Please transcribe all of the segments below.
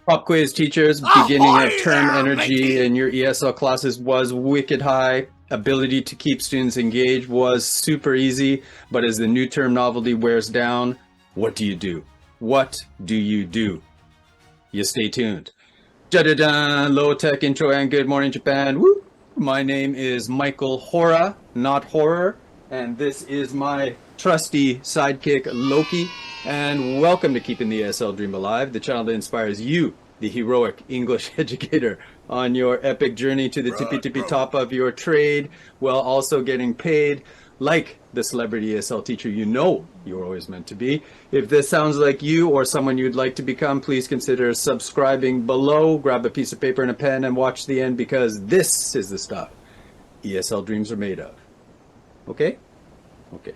Pop quiz teachers, beginning of term energy in your ESL classes was wicked high. Ability to keep students engaged was super easy. But as the new term novelty wears down, what do you do? What do you do? You stay tuned. Da-da-da, low-tech intro and good morning, Japan. Woo! My name is Michael Hora, not horror. And this is my trusty sidekick, Loki. And welcome to Keeping the ESL Dream Alive, the channel that inspires you, the heroic English educator, on your epic journey to the tippy top of your trade, while also getting paid like the celebrity ESL teacher you know you're always meant to be. If this sounds like you or someone you'd like to become, please consider subscribing below. Grab a piece of paper and a pen and watch the end, because this is the stuff ESL dreams are made of. Okay? Okay.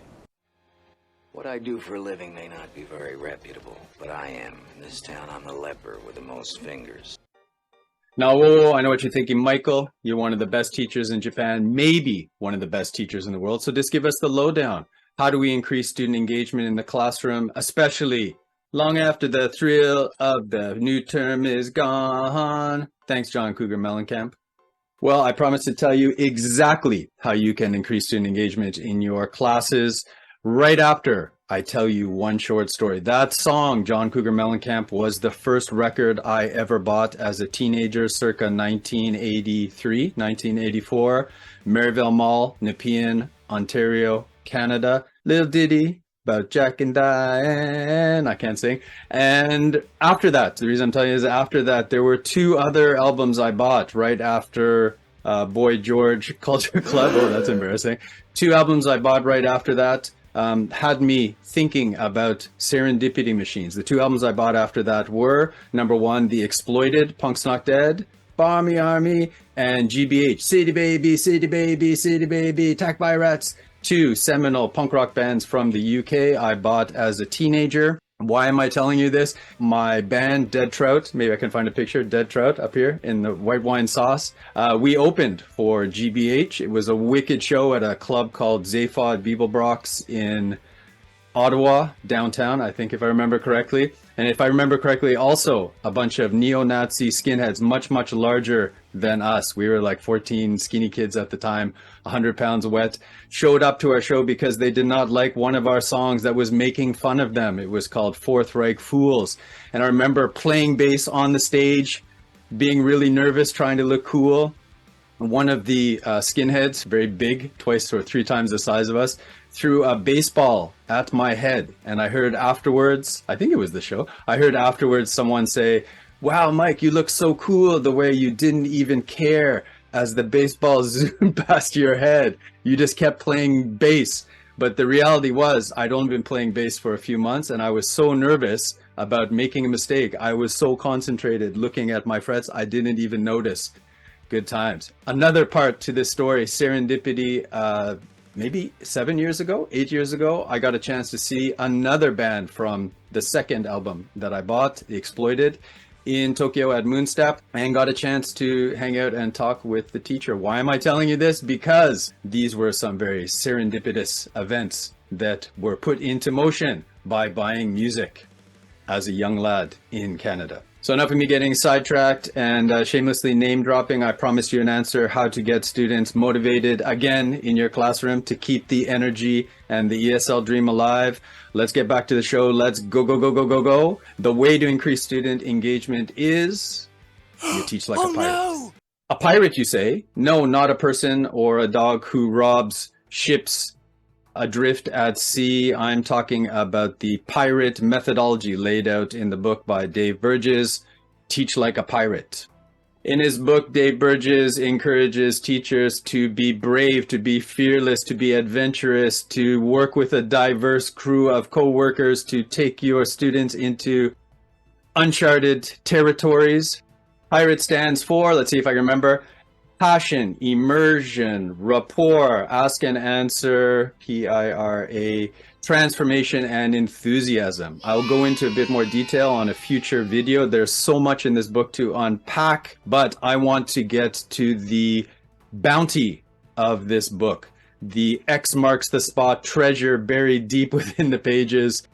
What I do for a living may not be very reputable, but I am. In this town, I'm the leper with the most fingers. Now, whoa, I know what you're thinking, Michael. You're one of the best teachers in Japan, maybe one of the best teachers in the world. So just give us the lowdown. How do we increase student engagement in the classroom, especially long after the thrill of the new term is gone? Thanks, John Cougar Mellencamp. Well, I promise to tell you exactly how you can increase student engagement in your classes right after I tell you one short story. That song, John Cougar Mellencamp, was the first record I ever bought as a teenager, circa 1983, 1984. Maryville Mall, Nepean, Ontario, Canada. Little ditty about Jack and Diane. I can't sing. And after that, the reason I'm telling you is after that, there were two other albums I bought right after Boy George Culture Club. Oh, that's embarrassing. Two albums I bought right after that. Had me thinking about serendipity machines. The two albums I bought after that were, number one, The Exploited, Punk's Not Dead, Barmy Army, and GBH, City Baby, City Baby, City Baby, Attacked by Rats. Two seminal punk rock bands from the UK I bought as a teenager. Why am I telling you this? My band, Dead Trout, maybe I can find a picture, Dead Trout up here in the white wine sauce. We opened for GBH. It was a wicked show at a club called Zaphod Bibelbrox in Ottawa, downtown, I think, if I remember correctly. And if I remember correctly, also a bunch of neo-Nazi skinheads, much, much larger than us. We were like 14 skinny kids at the time, 100 pounds wet, showed up to our show because they did not like one of our songs that was making fun of them. It was called Fourth Reich Fools. And I remember playing bass on the stage, being really nervous, trying to look cool. One of the skinheads, very big, twice or three times the size of us, threw a baseball at my head. And I heard afterwards, I think it was the show, I heard afterwards someone say, "Wow, Mike, you look so cool the way you didn't even care as the baseball zoomed past your head. You just kept playing bass." But the reality was I'd only been playing bass for a few months, and I was so nervous about making a mistake. I was so concentrated looking at my frets, I didn't even notice. Good times. Another part to this story, serendipity, maybe 7 years ago, 8 years ago, I got a chance to see another band from the second album that I bought, The Exploited, in Tokyo at Moonstep, and got a chance to hang out and talk with the teacher. Why am I telling you this? Because these were some very serendipitous events that were put into motion by buying music as a young lad in Canada. So enough of me getting sidetracked and shamelessly name dropping. I promised you an answer how to get students motivated again in your classroom to keep the energy and the ESL dream alive. Let's get back to the show. Let's go, go, go, go, go, go. The way to increase student engagement is you teach like a pirate. No! A pirate, you say? No, not a person or a dog who robs ships adrift at sea. I'm talking about the pirate methodology laid out in the book by Dave Burgess, Teach Like a Pirate. In his book, Dave Burgess encourages teachers to be brave, to be fearless, to be adventurous, to work with a diverse crew of co-workers, to take your students into uncharted territories. Pirate stands for, let's see if I can remember, passion, immersion, rapport, ask and answer, PIRA, transformation, and enthusiasm. I'll go into a bit more detail on a future video. There's so much in this book to unpack, but I want to get to the bounty of this book, the X marks the spot treasure buried deep within the pages.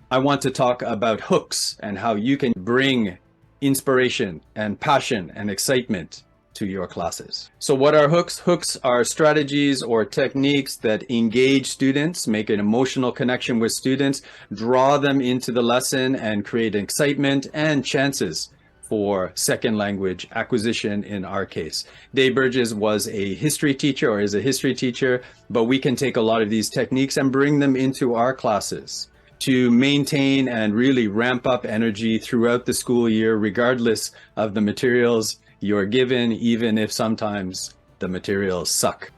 I want to talk about hooks and how you can bring inspiration and passion and excitement to your classes. So what are hooks? Hooks are strategies or techniques that engage students, make an emotional connection with students, draw them into the lesson, and create excitement and chances for second language acquisition in our case. Dave Burgess was a history teacher, or is a history teacher, but we can take a lot of these techniques and bring them into our classes to maintain and really ramp up energy throughout the school year, regardless of the materials you're given, even if sometimes the materials suck.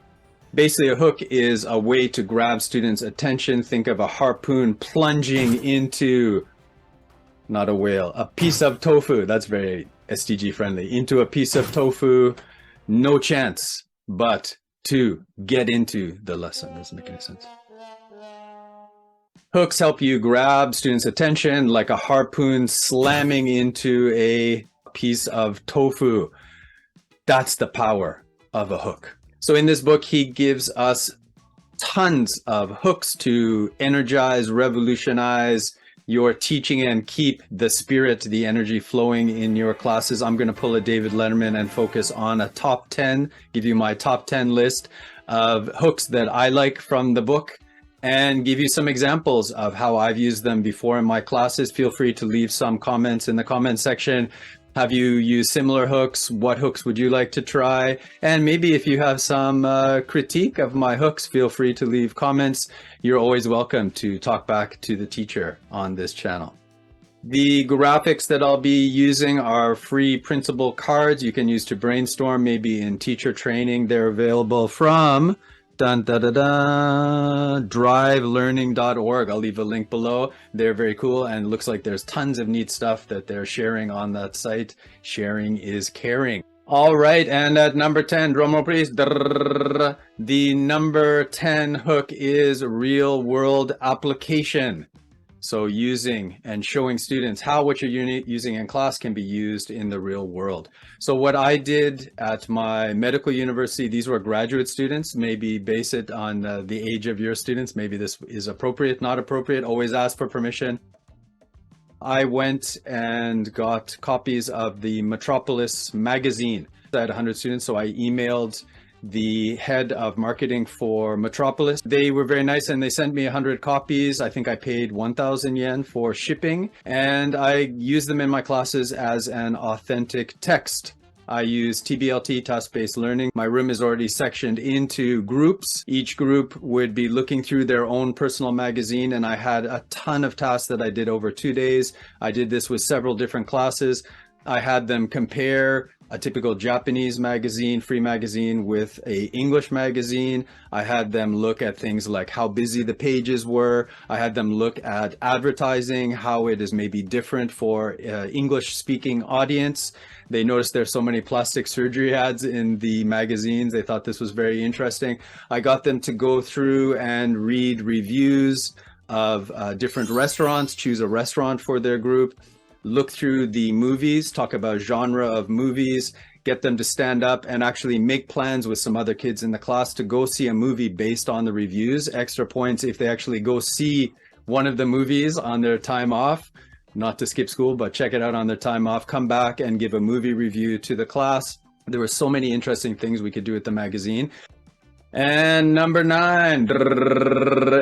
Basically, a hook is a way to grab students' attention. Think of a harpoon plunging into, not a whale, a piece of tofu. That's very SDG friendly. Into a piece of tofu, no chance but to get into the lesson. Doesn't make any sense. Hooks help you grab students' attention like a harpoon slamming into a piece of tofu. That's the power of a hook. So in this book, he gives us tons of hooks to energize, revolutionize your teaching and keep the spirit, the energy flowing in your classes. I'm going to pull a David Letterman and focus on a top 10, give you my top 10 list of hooks that I like from the book, and give you some examples of how I've used them before in my classes. Feel free to leave some comments in the comment section. Have you used similar hooks? What hooks would you like to try? And maybe if you have some critique of my hooks, feel free to leave comments. You're always welcome to talk back to the teacher on this channel. The graphics that I'll be using are free printable cards you can use to brainstorm, maybe in teacher training. They're available from drivelearning.org. I'll leave a link below. They're very cool, and it looks like there's tons of neat stuff that they're sharing on that site. Sharing is caring. All right, and at number 10, drum roll please. The number 10 hook is real world application. So using and showing students how what you're using in class can be used in the real world. So what I did at my medical university, these were graduate students, maybe base it on the age of your students. Maybe this is appropriate, not appropriate, always ask for permission. I went and got copies of the Metropolis magazine. I had 100 students, so I emailed the head of marketing for Metropolis. They were very nice and they sent me 100 copies. I think I paid 1,000 yen for shipping, and I used them in my classes as an authentic text. I use TBLT, task-based learning. My room is already sectioned into groups. Each group would be looking through their own personal magazine, and I had a ton of tasks that I did over 2 days. I did this with several different classes. I had them compare a typical Japanese magazine, free magazine, with a English magazine. I had them look at things like how busy the pages were. I had them look at advertising, how it is maybe different for English speaking audience. They noticed there's so many plastic surgery ads in the magazines. They thought this was very interesting. I got them to go through and read reviews of different restaurants, choose a restaurant for their group, look through the movies, talk about genre of movies, get them to stand up and actually make plans with some other kids in the class to go see a movie based on the reviews. Extra points if they actually go see one of the movies on their time off, not to skip school, but check it out on their time off, come back and give a movie review to the class. There were so many interesting things we could do with the magazine. And number 9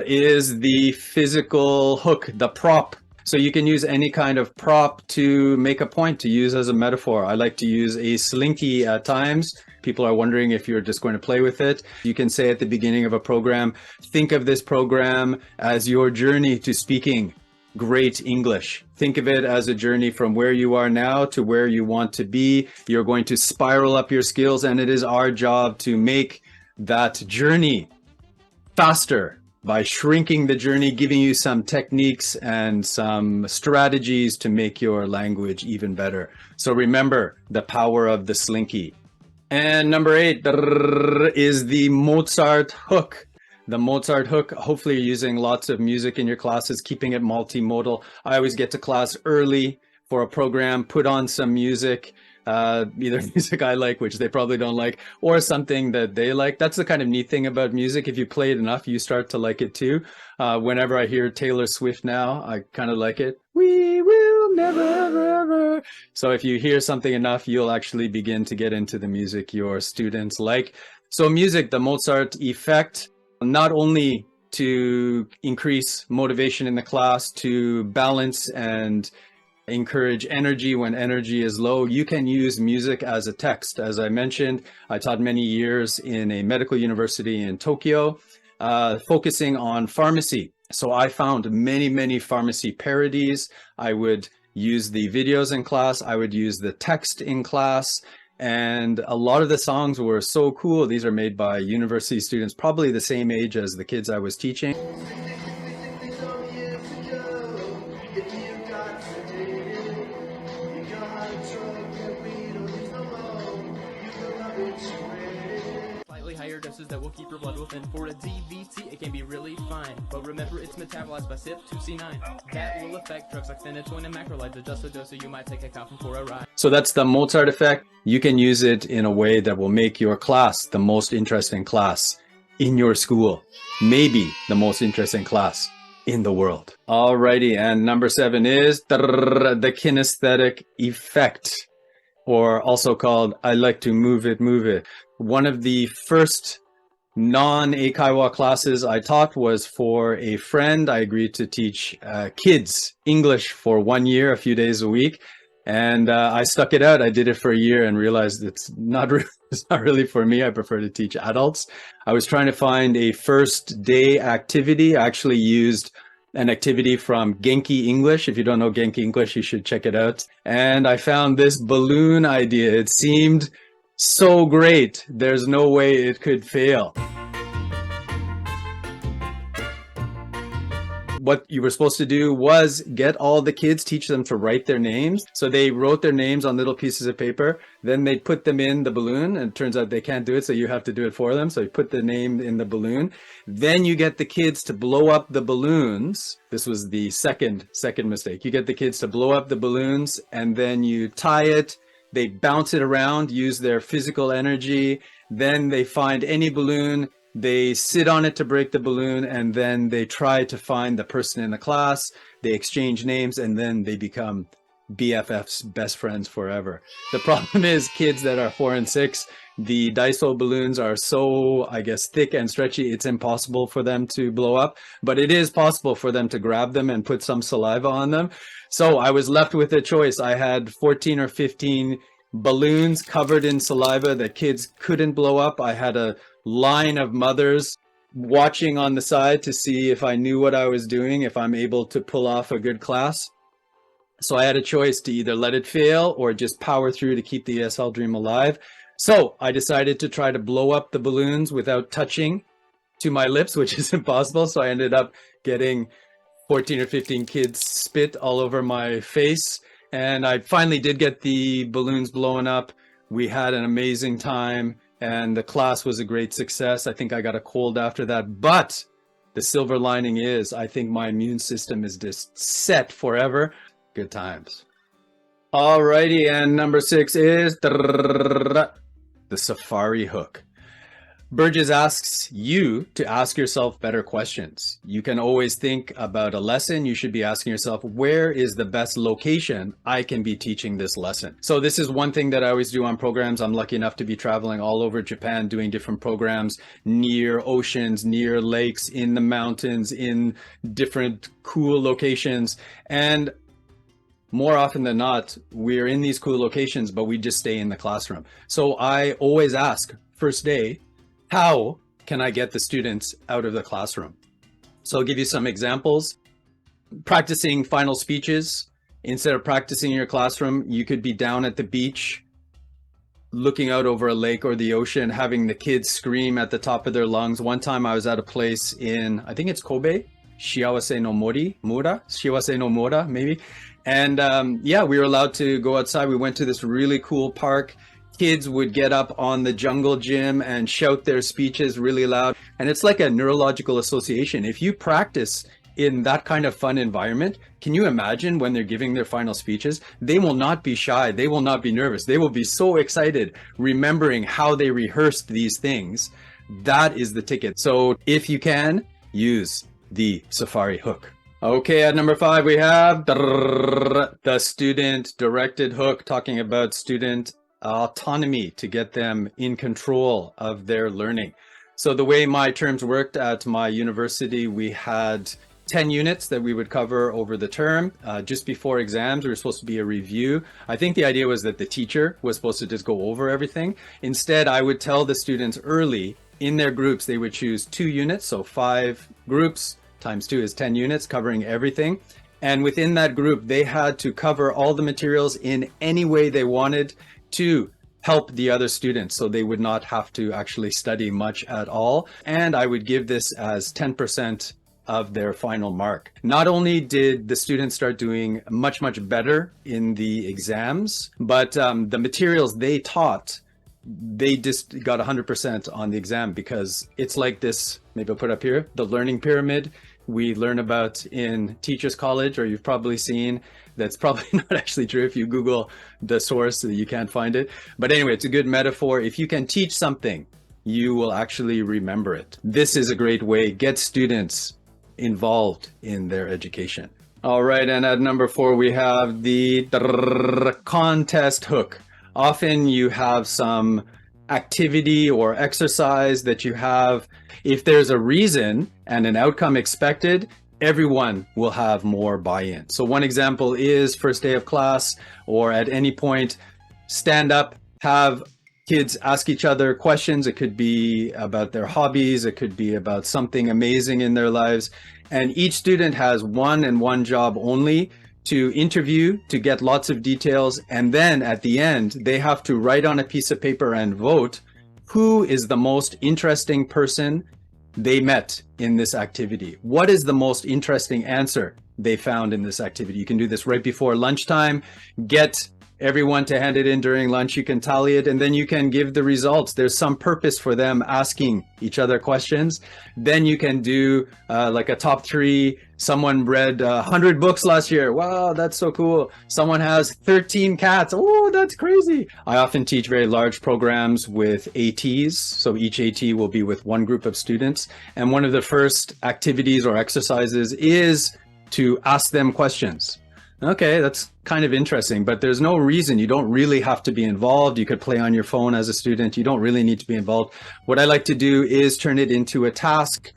is the physical hook, the prop. So you can use any kind of prop to make a point, to use as a metaphor. I like to use a slinky at times. People are wondering if you're just going to play with it. You can say at the beginning of a program, think of this program as your journey to speaking great English. Think of it as a journey from where you are now to where you want to be. You're going to spiral up your skills, and it is our job to make that journey faster by shrinking the journey, giving you some techniques and some strategies to make your language even better. So remember the power of the slinky. And number 8 is the Mozart Hook. The Mozart Hook, hopefully you're using lots of music in your classes, keeping it multimodal. I always get to class early for a program, put on some music, either music I like, which they probably don't like, or something that they like. That's the kind of neat thing about music. If you play it enough, you start to like it too. Whenever I hear Taylor Swift now, I kind of like it. We will never, ever, ever. So if you hear something enough, you'll actually begin to get into the music your students like. So music, the Mozart effect, not only to increase motivation in the class, to balance and encourage energy when energy is low, you can use music as a text. As I mentioned, I taught many years in a medical university in Tokyo, focusing on pharmacy. So I found many pharmacy parodies. I would use the videos in class. I would use the text in class. And a lot of the songs were so cool. These are made by university students, probably the same age as the kids I was teaching. Slightly higher doses that will keep your blood within. For a DVT, it can be really fine, but remember it's metabolized by CYP2C9. That will affect drugs like phenytoin and macrolides. Adjust the dose so you might take a coffin for a ride. So that's the Mozart effect. You can use it in a way that will make your class the most interesting class in your school. Maybe the most interesting class in the world. Alrighty, and number 7 is the kinesthetic effect, or also called I like to move it, move it. One of the first non-Eikaiwa classes I taught was for a friend. I agreed to teach kids English for 1 year, a few days a week. And I stuck it out. I did it for a year and realized it's not really for me. I prefer to teach adults. I was trying to find a first day activity. I actually used an activity from Genki English. If you don't know Genki English, you should check it out. And I found this balloon idea. It seemed so great. There's no way it could fail. What you were supposed to do was get all the kids, teach them to write their names. So they wrote their names on little pieces of paper. Then they put them in the balloon, and it turns out they can't do it, so you have to do it for them. So you put the name in the balloon. Then you get the kids to blow up the balloons. This was the second mistake. You get the kids to blow up the balloons, and then you tie it. They bounce it around, use their physical energy. Then they find any balloon. They sit on it to break the balloon, and then they try to find the person in the class. They exchange names, and then they become BFFs, best friends forever. The problem is kids that are 4 and 6, the Daiso balloons are so, I guess, thick and stretchy, it's impossible for them to blow up, but it is possible for them to grab them and put some saliva on them. So I was left with a choice. I had 14 or 15 balloons covered in saliva that kids couldn't blow up. I had a line of mothers watching on the side to see if I knew what I was doing, if I'm able to pull off a good class. So I had a choice to either let it fail or just power through to keep the ESL dream alive. So I decided to try to blow up the balloons without touching to my lips, which is impossible. So I ended up getting 14 or 15 kids spit all over my face. And I finally did get the balloons blown up. We had an amazing time, and the class was a great success. I think I got a cold after that. But the silver lining is I think my immune system is just set forever. Good times. Alrighty, and number 6 is the Safari Hook. Burgess asks you to ask yourself better questions. You can always think about a lesson. You should be asking yourself, where is the best location I can be teaching this lesson? So this is one thing that I always do on programs. I'm lucky enough to be traveling all over Japan, doing different programs near oceans, near lakes, in the mountains, in different cool locations. And more often than not, we're in these cool locations, but we just stay in the classroom. So I always ask, first day, how can I get the students out of the classroom? So I'll give you some examples. Practicing final speeches. Instead of practicing in your classroom, you could be down at the beach, looking out over a lake or the ocean, having the kids scream at the top of their lungs. One time I was at a place in, I think it's Kobe, Shiawase no Mora, maybe. And yeah, we were allowed to go outside. We went to this really cool park. Kids would get up on the jungle gym and shout their speeches really loud. And it's like a neurological association. If you practice in that kind of fun environment, can you imagine when they're giving their final speeches? They will not be shy. They will not be nervous. They will be so excited, remembering how they rehearsed these things. That is the ticket. So if you can, use the Safari Hook. Okay, at number 5, we have the student-directed hook, talking about student autonomy to get them in control of their learning. So the way my terms worked at my university, we had 10 units that we would cover over the term. Just before exams, there was supposed to be a review. I think the idea was that the teacher was supposed to just go over everything. Instead, I would tell the students early in their groups, they would choose 2 units, so 5 groups times 2 is 10 units covering everything. And within that group, they had to cover all the materials in any way they wanted to help the other students, so they would not have to actually study much at all. And I would give this as 10% of their final mark. Not only did the students start doing much better in the exams, but the materials they taught, they just got 100% on the exam, because it's like this, maybe I'll put up here, the learning pyramid we learn about in Teachers College, or you've probably seen. That's probably not actually true. If you Google the source, you can't find it. But anyway, it's a good metaphor. If you can teach something, you will actually remember it. This is a great way. Get students involved in their education. All right, and at number 4, we have the contest hook. Often you have some activity or exercise that you have. If there's a reason and an outcome expected, everyone will have more buy-in. So one example is first day of class, or at any point, stand up, have kids ask each other questions. It could be about their hobbies. It could be about something amazing in their lives. And each student has one job only: to interview, to get lots of details. And then at the end, they have to write on a piece of paper and vote who is the most interesting person they met in this activity. What is the most interesting answer they found in this activity? You can do this right before lunchtime. Get everyone to hand it in during lunch. You can tally it, and then you can give the results. There's some purpose for them asking each other questions. Then you can do like a top 3. Someone read 100 books last year. Wow, that's so cool. Someone has 13 cats. Oh, that's crazy. I often teach very large programs with ATs. So each AT will be with one group of students. And one of the first activities or exercises is to ask them questions. Okay, that's kind of interesting, but there's no reason. You don't really have to be involved. You could play on your phone as a student. You don't really need to be involved. What I like to do is turn it into a task.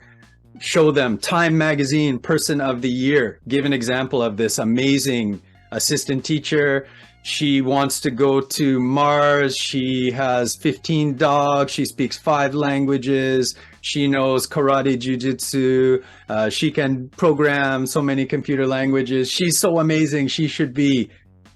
Show them Time Magazine Person of the Year. Give an example of this amazing assistant teacher. She wants to go to Mars. She has 15 dogs. She speaks 5 languages. She knows karate, jiu-jitsu. She can program so many computer languages. She's so amazing. She should be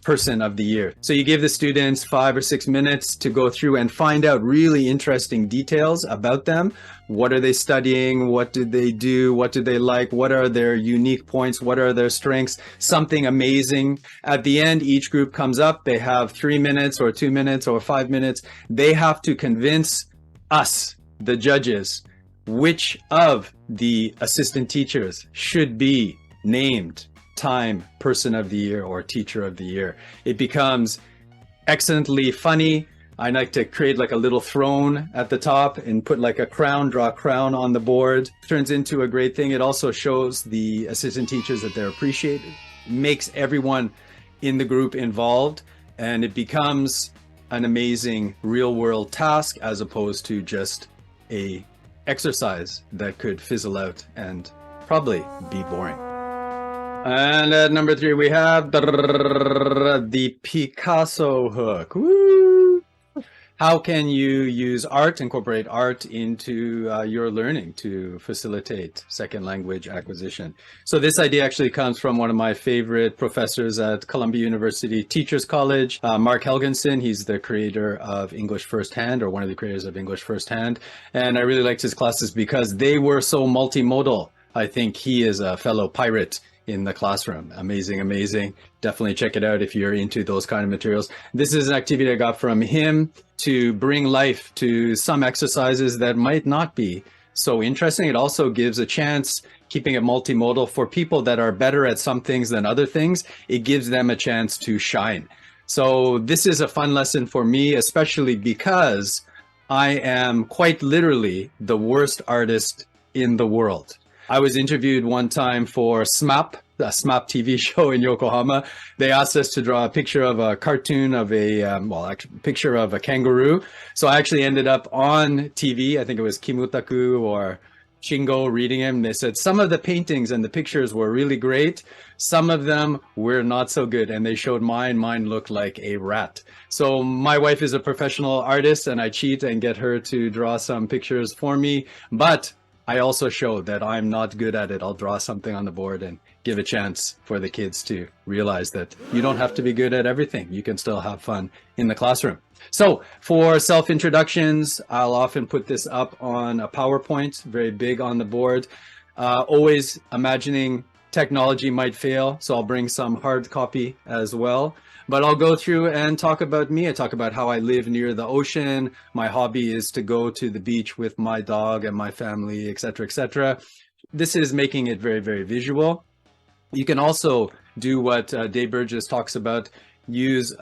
Person of the Year. So you give the students 5 or 6 minutes to go through and find out really interesting details about them. What are they studying? What did they do? What do they like? What are their unique points? What are their strengths? Something amazing. At the end, each group comes up. They have 3 minutes or 2 minutes or 5 minutes. They have to convince us, the judges, which of the assistant teachers should be named Time Person of the Year or Teacher of the Year. It becomes excellently funny. I like to create like a little throne at the top and put like a crown, draw a crown on the board. Turns into a great thing. It also shows the assistant teachers that they're appreciated, makes everyone in the group involved, and it becomes an amazing real world task as opposed to just a exercise that could fizzle out and probably be boring. And at number 3, we have the Picasso Hook. Woo! How can you use art, incorporate art into your learning to facilitate second language acquisition? So this idea actually comes from one of my favorite professors at Columbia University Teachers College, Mark Helgenson. He's the creator of English Firsthand, or one of the creators of English Firsthand. And I really liked his classes because they were so multimodal. I think he is a fellow pirate in the classroom. Amazing, amazing. Definitely check it out if you're into those kind of materials. This is an activity I got from him to bring life to some exercises that might not be so interesting. It also gives a chance, keeping it multimodal, for people that are better at some things than other things. It gives them a chance to shine. So this is a fun lesson for me, especially because I am quite literally the worst artist in the world. I was interviewed one time for SMAP, SMAP TV show in Yokohama. They asked us to draw a picture of a cartoon of picture of a kangaroo. So I actually ended up on TV. I think it was Kimutaku or Shingo reading him. They said some of the paintings and the pictures were really great. Some of them were not so good. And they showed mine. Mine looked like a rat. So my wife is a professional artist and I cheat and get her to draw some pictures for me. But I also show that I'm not good at it. I'll draw something on the board and give a chance for the kids to realize that you don't have to be good at everything. You can still have fun in the classroom. So for self-introductions, I'll often put this up on a PowerPoint, very big on the board, always imagining technology might fail. So I'll bring some hard copy as well. But I'll go through and talk about me. I talk about how I live near the ocean. My hobby is to go to the beach with my dog and my family, etc., etc. This is making it very, very visual. You can also do what Dave Burgess talks about, use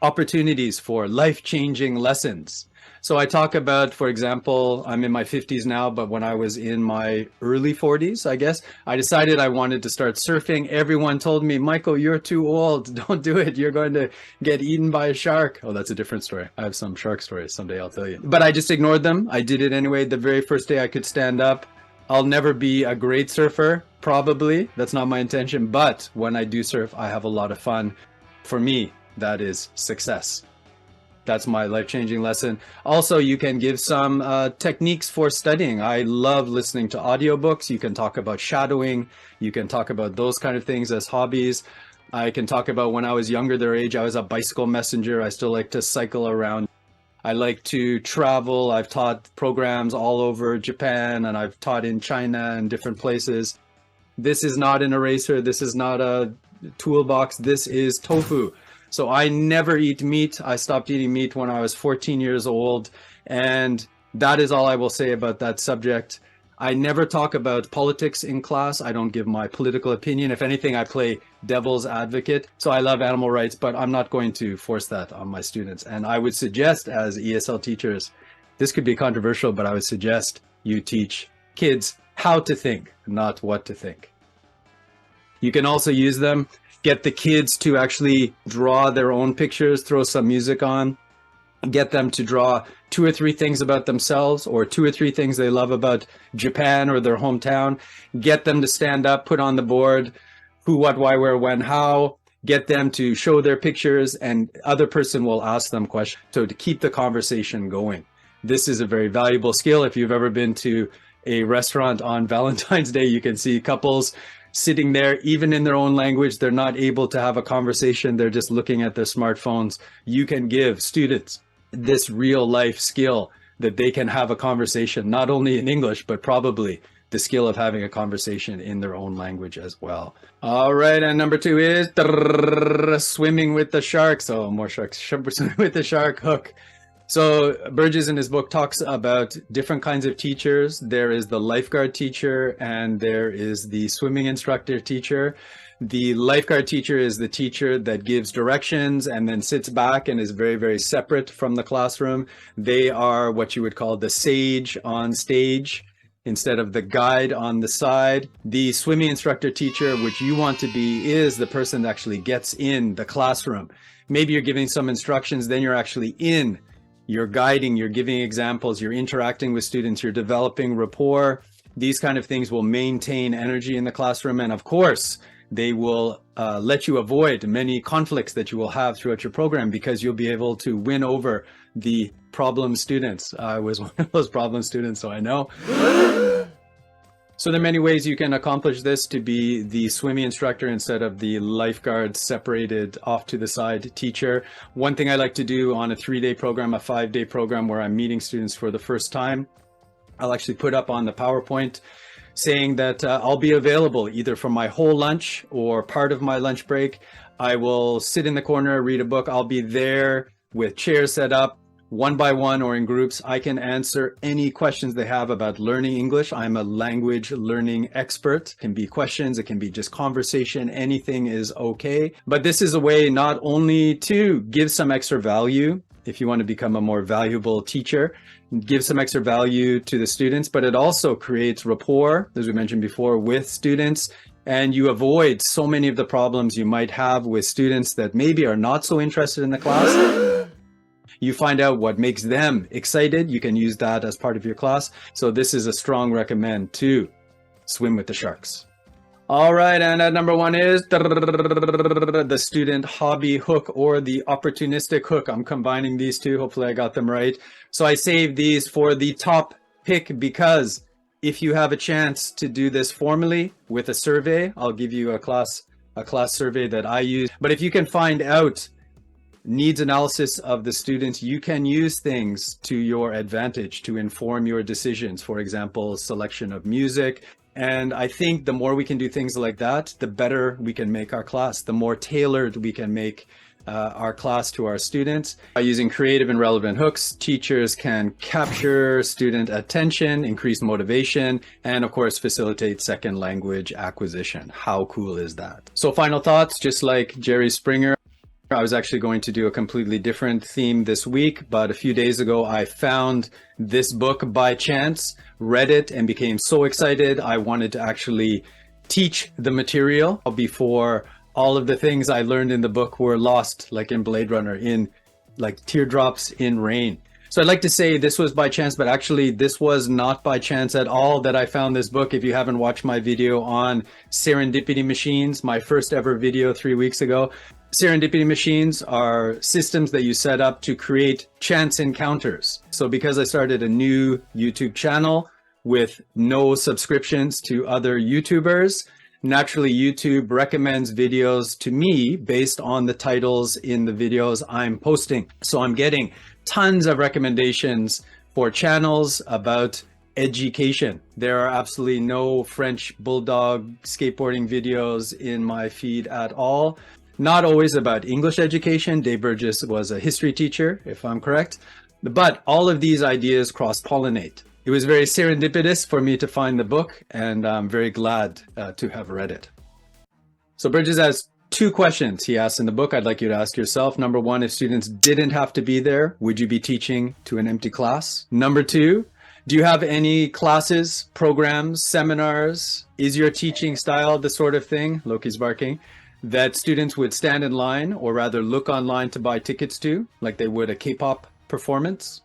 opportunities for life-changing lessons. So I talk about, for example, I'm in my 50s now, but when I was in my early 40s, I guess, I decided I wanted to start surfing. Everyone told me, Michael, you're too old. Don't do it. You're going to get eaten by a shark. Oh, that's a different story. I have some shark stories someday, I'll tell you. But I just ignored them. I did it anyway. The very first day I could stand up. I'll never be a great surfer, probably. That's not my intention. But when I do surf, I have a lot of fun. For me, that is success. That's my life-changing lesson. Also, you can give some techniques for studying. I love listening to audiobooks. You can talk about shadowing. You can talk about those kind of things as hobbies. I can talk about when I was younger, their age, I was a bicycle messenger. I still like to cycle around. I like to travel. I've taught programs all over Japan, and I've taught in China and different places. This is not an eraser. This is not a toolbox. This is tofu. So I never eat meat. I stopped eating meat when I was 14 years old. And that is all I will say about that subject. I never talk about politics in class. I don't give my political opinion. If anything, I play devil's advocate. So I love animal rights, but I'm not going to force that on my students. And I would suggest as ESL teachers, this could be controversial, but I would suggest you teach kids how to think, not what to think. You can also use them. Get the kids to actually draw their own pictures, throw some music on, get them to draw 2 or 3 things about themselves or 2 or 3 things they love about Japan or their hometown. Get them to stand up, put on the board, who, what, why, where, when, how. Get them to show their pictures and other person will ask them questions. So to keep the conversation going. This is a very valuable skill. If you've ever been to a restaurant on Valentine's Day, you can see couples sitting there, even in their own language, they're not able to have a conversation. They're just looking at their smartphones. You can give students this real life skill that they can have a conversation, not only in English, but probably the skill of having a conversation in their own language as well. All right. And number 2 is swimming with the shark. So more sharks, swimming with the shark hook. So Burgess in his book talks about different kinds of teachers. There is the lifeguard teacher and there is the swimming instructor teacher. The lifeguard teacher is the teacher that gives directions and then sits back and is very, very separate from the classroom. They are what you would call the sage on stage instead of the guide on the side. The swimming instructor teacher, which you want to be, is the person that actually gets in the classroom. Maybe you're giving some instructions, then you're actually in. You're guiding, you're giving examples, you're interacting with students, you're developing rapport. These kind of things will maintain energy in the classroom. And of course, they will let you avoid many conflicts that you will have throughout your program because you'll be able to win over the problem students. I was one of those problem students, so I know. So there are many ways you can accomplish this to be the swimming instructor instead of the lifeguard separated off to the side teacher. One thing I like to do on a 3-day program, a 5-day program where I'm meeting students for the first time, I'll actually put up on the PowerPoint saying that I'll be available either for my whole lunch or part of my lunch break. I will sit in the corner, read a book. I'll be there with chairs set up. One by one or in groups. I can answer any questions they have about learning English. I'm a language learning expert. It can be questions, it can be just conversation, anything is okay. But this is a way not only to give some extra value, if you want to become a more valuable teacher, give some extra value to the students, but it also creates rapport, as we mentioned before, with students. and you avoid so many of the problems you might have with students that maybe are not so interested in the class. You find out what makes them excited. You can use that as part of your class. So this is a strong recommend to swim with the sharks. All right, and at number 1 is the student hobby hook or the opportunistic hook. I'm combining these two. Hopefully I got them right. So I saved these for the top pick because if you have a chance to do this formally with a survey, I'll give you a class survey that I use. But if you can find out needs analysis of the students, you can use things to your advantage to inform your decisions. For example, selection of music. And I think the more we can do things like that, the better we can make our class, the more tailored we can make our class to our students. By using creative and relevant hooks, teachers can capture student attention, increase motivation, and of course, facilitate second language acquisition. How cool is that? So final thoughts, just like Jerry Springer, I was actually going to do a completely different theme this week, but a few days ago, I found this book by chance, read it, and became so excited. I wanted to actually teach the material before all of the things I learned in the book were lost, like in Blade Runner, in like teardrops in rain. So I'd like to say this was by chance, but actually this was not by chance at all that I found this book. If you haven't watched my video on serendipity machines, my first ever video 3 weeks ago, serendipity machines are systems that you set up to create chance encounters. So because I started a new YouTube channel with no subscriptions to other YouTubers, naturally YouTube recommends videos to me based on the titles in the videos I'm posting. So I'm getting tons of recommendations for channels about education. There are absolutely no French bulldog skateboarding videos in my feed at all. Not always about English education. Dave Burgess was a history teacher, if I'm correct. But all of these ideas cross-pollinate. It was very serendipitous for me to find the book, and I'm very glad to have read it. So Burgess has 2 questions he asks in the book I'd like you to ask yourself. Number 1, if students didn't have to be there, would you be teaching to an empty class? Number 2, do you have any classes, programs, seminars? Is your teaching style the sort of thing, Loki's barking, that students would stand in line or rather look online to buy tickets to, like they would a K-pop performance?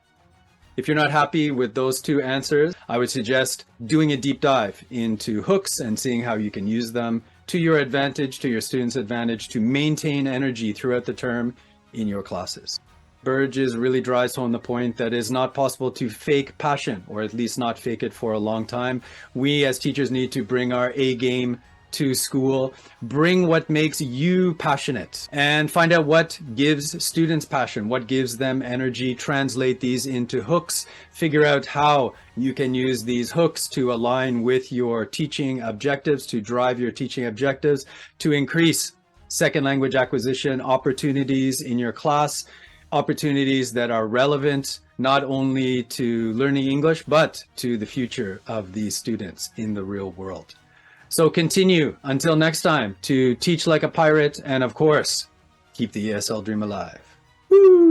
If you're not happy with those 2 answers, I would suggest doing a deep dive into hooks and seeing how you can use them to your advantage, to your students' advantage, to maintain energy throughout the term in your classes. Burgess really drives home the point that it's not possible to fake passion, or at least not fake it for a long time. We as teachers need to bring our A game to school, bring what makes you passionate, and find out what gives students passion, what gives them energy, translate these into hooks, figure out how you can use these hooks to align with your teaching objectives, to drive your teaching objectives, to increase second language acquisition opportunities in your class, opportunities that are relevant not only to learning English, but to the future of these students in the real world. So continue until next time to teach like a pirate and, of course, keep the ESL dream alive. Woo!